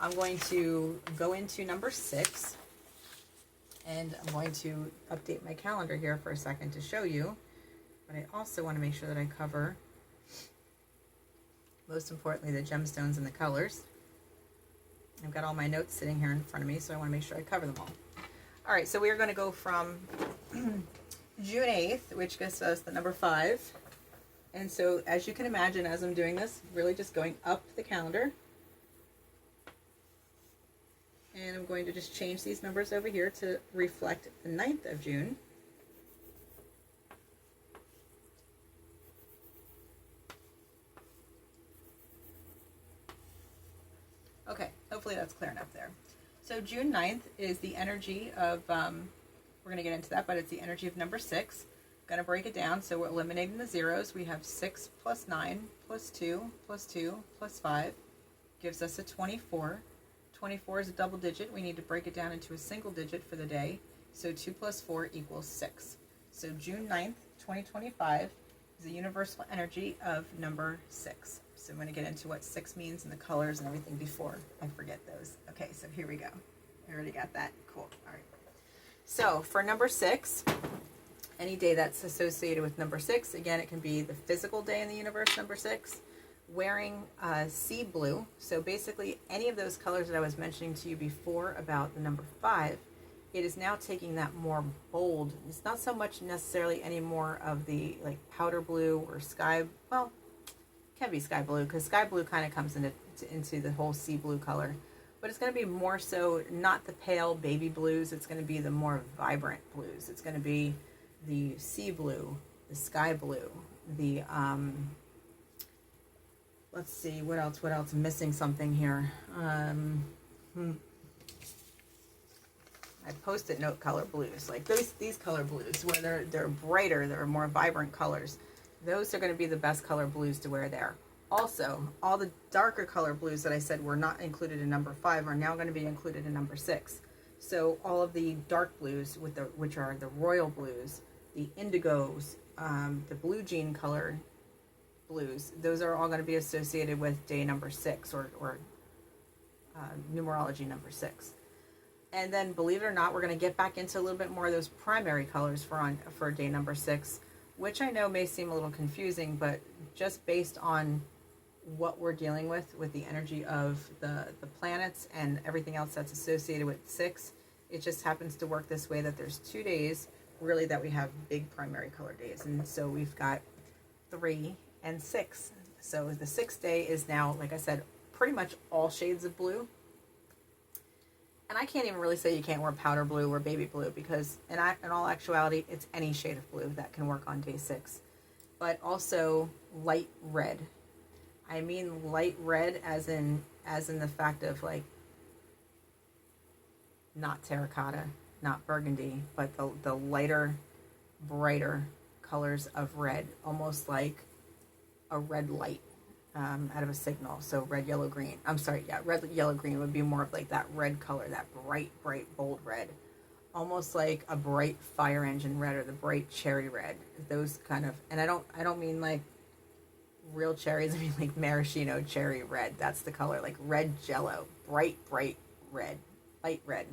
I'm going to go into number 6, and I'm going to update my calendar here for a second to show you. But I also want to make sure that I cover, most importantly, the gemstones and the colors. I've got all my notes sitting here in front of me, so I want to make sure I cover them all. All right, so we are going to go from June 8th, which gives us the number 5. And so, as you can imagine, as I'm doing this, really just going up the calendar. And I'm going to just change these numbers over here to reflect the 9th of June. Okay, hopefully that's clear enough there. So June 9th is the energy of, we're going to get into that, but it's the energy of number 6. Going to break it down, so we're eliminating the zeros. We have 6 plus 9 plus 2 plus 2 plus 5 gives us a 24. 24 is a double digit. We need to break it down into a single digit for the day. So 2 plus 4 equals 6. So June 9th, 2025 is the universal energy of number 6. So I'm going to get into what 6 means and the colors and everything before I forget those. Okay, so here we go. I already got that. Cool. All right. So for number 6, any day that's associated with number 6, again, it can be the physical day in the universe, number 6, wearing sea blue. So basically any of those colors that I was mentioning to you before about the number 5, it is now taking that more bold. It's not so much necessarily any more of the like powder blue or sky, well, it can be sky blue, because sky blue kind of comes into the whole sea blue color. But it's going to be more so not the pale baby blues. It's going to be the more vibrant blues. It's going to be the sea blue, the sky blue, the let's see, what else? I'm missing something here. I post-it note color blues, like these color blues, where they're brighter, they're more vibrant colors. Those are going to be the best color blues to wear there. Also, all the darker color blues that I said were not included in number 5 are now going to be included in number 6. So all of the dark blues, which are the royal blues, the indigos, the blue jean color blues, those are all going to be associated with day number 6 or numerology number 6. And then, believe it or not, we're going to get back into a little bit more of those primary colors for day number 6, which I know may seem a little confusing, but just based on what we're dealing with the energy of the planets and everything else that's associated with 6, it just happens to work this way that there's 2 days really that we have big primary color days. And so we've got 3 and 6. So the 6th day is now, like I said, pretty much all shades of blue. And I can't even really say you can't wear powder blue or baby blue, because in all actuality, it's any shade of blue that can work on day 6. But also light red. I mean light red as in the fact of like not terracotta, not burgundy, but the lighter, brighter colors of red, almost like a red light out of a signal. So red, yellow, green. I'm sorry, yeah, red, yellow, green would be more of like that red color, that bright, bold red. Almost like a bright fire engine red or the bright cherry red. Those kind of, and I don't mean like real cherries, I mean like maraschino cherry red. That's the color, like red jello, bright red, light red.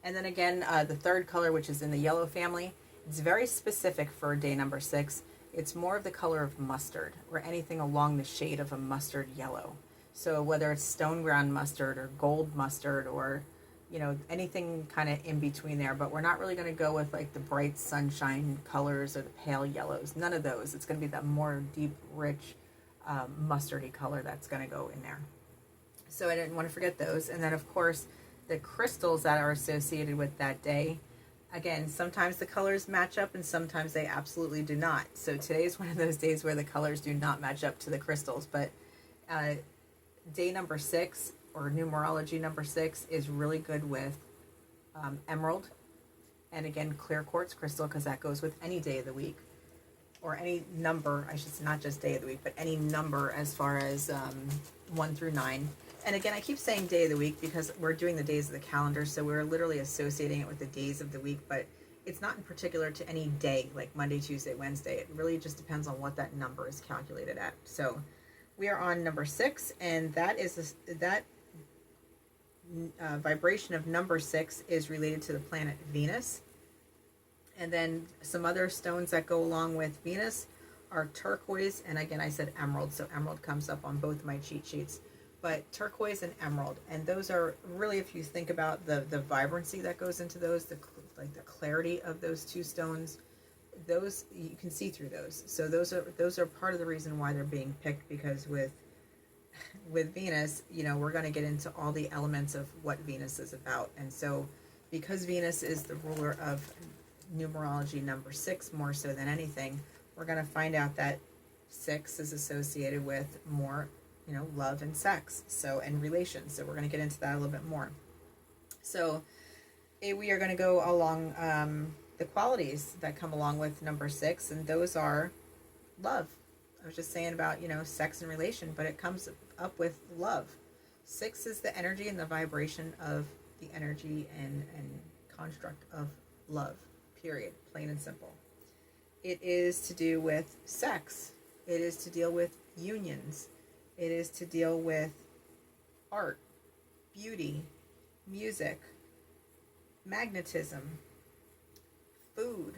And then again, the third color, which is in the yellow family, it's very specific for day number 6. It's more of the color of mustard, or anything along the shade of a mustard yellow. So whether it's stone ground mustard or gold mustard, or anything kind of in between there, but we're not really going to go with like the bright sunshine colors or the pale yellows. None of those. It's going to be that more deep, rich, mustardy color that's going to go in there. So I didn't want to forget those. And then of course, the crystals that are associated with that day. Again, sometimes the colors match up and sometimes they absolutely do not. So today is one of those days where the colors do not match up to the crystals. But day number 6, or numerology number 6, is really good with emerald. And again, clear quartz crystal, because that goes with any day of the week. Or any number, I should say, not just day of the week, but any number as far as 1 through 9. And again, I keep saying day of the week because we're doing the days of the calendar, so we're literally associating it with the days of the week, but it's not in particular to any day, like Monday, Tuesday, Wednesday. It really just depends on what that number is calculated at. So we are on number 6, and that vibration of number 6 is related to the planet Venus. And then some other stones that go along with Venus are turquoise, and again I said emerald, so emerald comes up on both my cheat sheets. But turquoise and emerald, and those are really, if you think about the vibrancy that goes into those, the clarity of those two stones, those you can see through those. So those are part of the reason why they're being picked, because with Venus, we're going to get into all the elements of what Venus is about. And so because Venus is the ruler of numerology, number 6, more so than anything, we're going to find out that 6 is associated with more, love and sex, and relations. So we're going to get into that a little bit more. So we are going to go along the qualities that come along with number 6, and those are love. I was just saying about, sex and relation, but it comes up with love. 6 is the energy and the vibration of the energy and construct of love, period, plain and simple. It is to do with sex. It is to deal with unions. It is to deal with art, beauty, music, magnetism, food.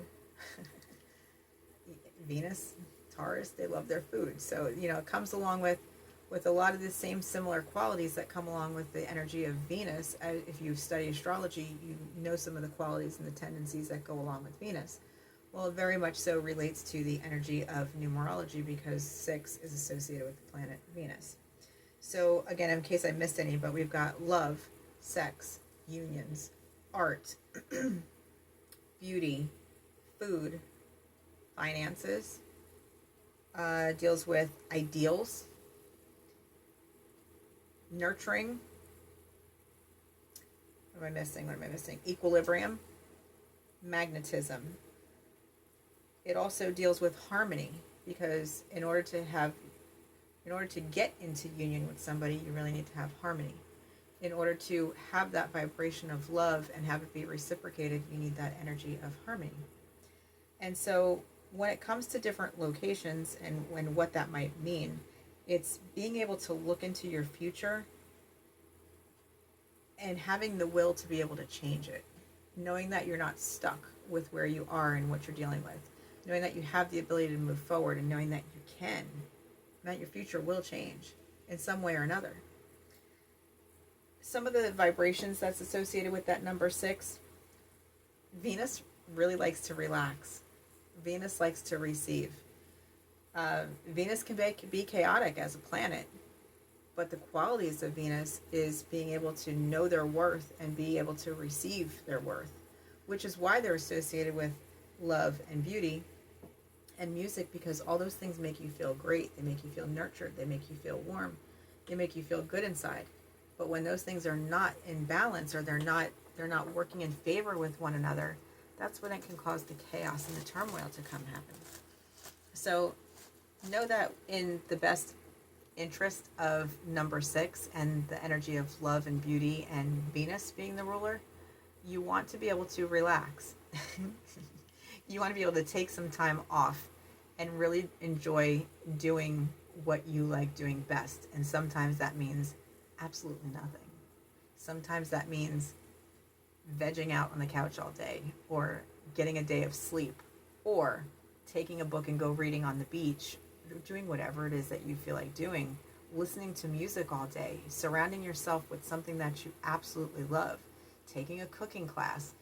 Venus, Taurus, they love their food. So, it comes along with a lot of the same similar qualities that come along with the energy of Venus. If you study astrology, you know some of the qualities and the tendencies that go along with Venus. Well, it very much so relates to the energy of numerology, because 6 is associated with the planet Venus. So again, in case I missed any, but we've got love, sex, unions, art, beauty, food, finances, deals with ideals, nurturing. What am I missing? Equilibrium, magnetism. It also deals with harmony, because in order to get into union with somebody, you really need to have harmony. In order to have that vibration of love and have it be reciprocated, you need that energy of harmony. And so when it comes to different locations and what that might mean, it's being able to look into your future and having the will to be able to change it. Knowing that you're not stuck with where you are and what you're dealing with. Knowing that you have the ability to move forward, and knowing that you can, and that your future will change in some way or another. Some of the vibrations that's associated with that number 6, Venus really likes to relax. Venus likes to receive. Venus can be chaotic as a planet, but the qualities of Venus is being able to know their worth and be able to receive their worth, which is why they're associated with love and beauty and music, because all those things make you feel great. They make you feel nurtured. They make you feel warm. They make you feel good inside. But when those things are not in balance, or they're not working in favor with one another, that's when it can cause the chaos and the turmoil to come happen. So know that in the best interest of number 6 and the energy of love and beauty and Venus being the ruler, you want to be able to relax. You want to be able to take some time off and really enjoy doing what you like doing best. And sometimes that means absolutely nothing. Sometimes that means vegging out on the couch all day, or getting a day of sleep, or taking a book and go reading on the beach, doing whatever it is that you feel like doing, listening to music all day, surrounding yourself with something that you absolutely love, taking a cooking class,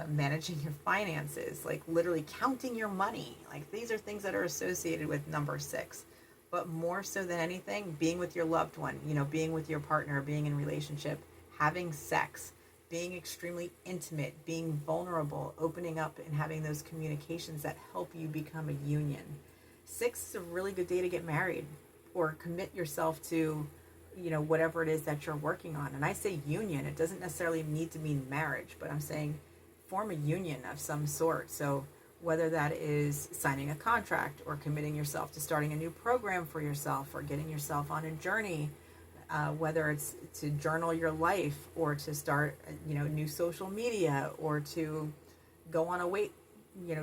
managing your finances, like literally counting your money. Like, these are things that are associated with number 6. But more so than anything, being with your loved one, being with your partner, being in relationship, having sex, being extremely intimate, being vulnerable, opening up and having those communications that help you become a union. 6 is a really good day to get married, or commit yourself to, whatever it is that you're working on. And I say union, it doesn't necessarily need to mean marriage, but I'm saying form a union of some sort. So whether that is signing a contract, or committing yourself to starting a new program for yourself, or getting yourself on a journey, whether it's to journal your life, or to start, new social media, or to go on a weight,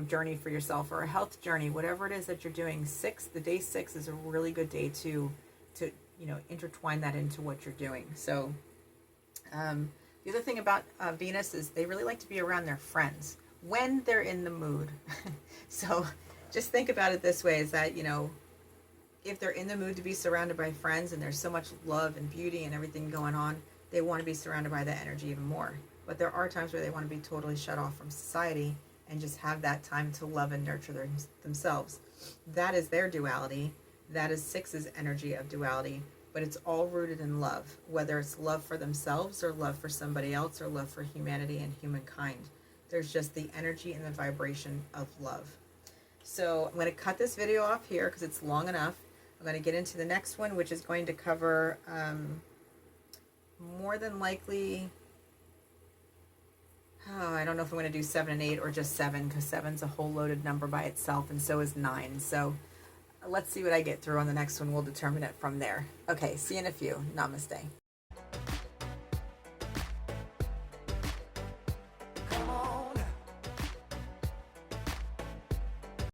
journey for yourself, or a health journey, whatever it is that you're doing. The day 6 is a really good day to intertwine that into what you're doing. So The other thing about Venus is they really like to be around their friends when they're in the mood. So just think about it this way, is that, you know, if they're in the mood to be surrounded by friends and there's so much love and beauty and everything going on, they want to be surrounded by that energy even more. But there are times where they want to be totally shut off from society and just have that time to love and nurture themselves. That is their duality. That is Six's energy of duality. But it's all rooted in love, whether it's love for themselves or love for somebody else or love for humanity and humankind. There's just the energy and the vibration of love. So I'm going to cut this video off here because it's long enough. I'm going to get into the next one, which is going to cover more than likely, I don't know if I'm going to do 7 and 8 or just 7, because 7's a whole loaded number by itself, and so is 9. So let's see what I get through on the next one. We'll determine it from there. Okay, see you in a few. Namaste.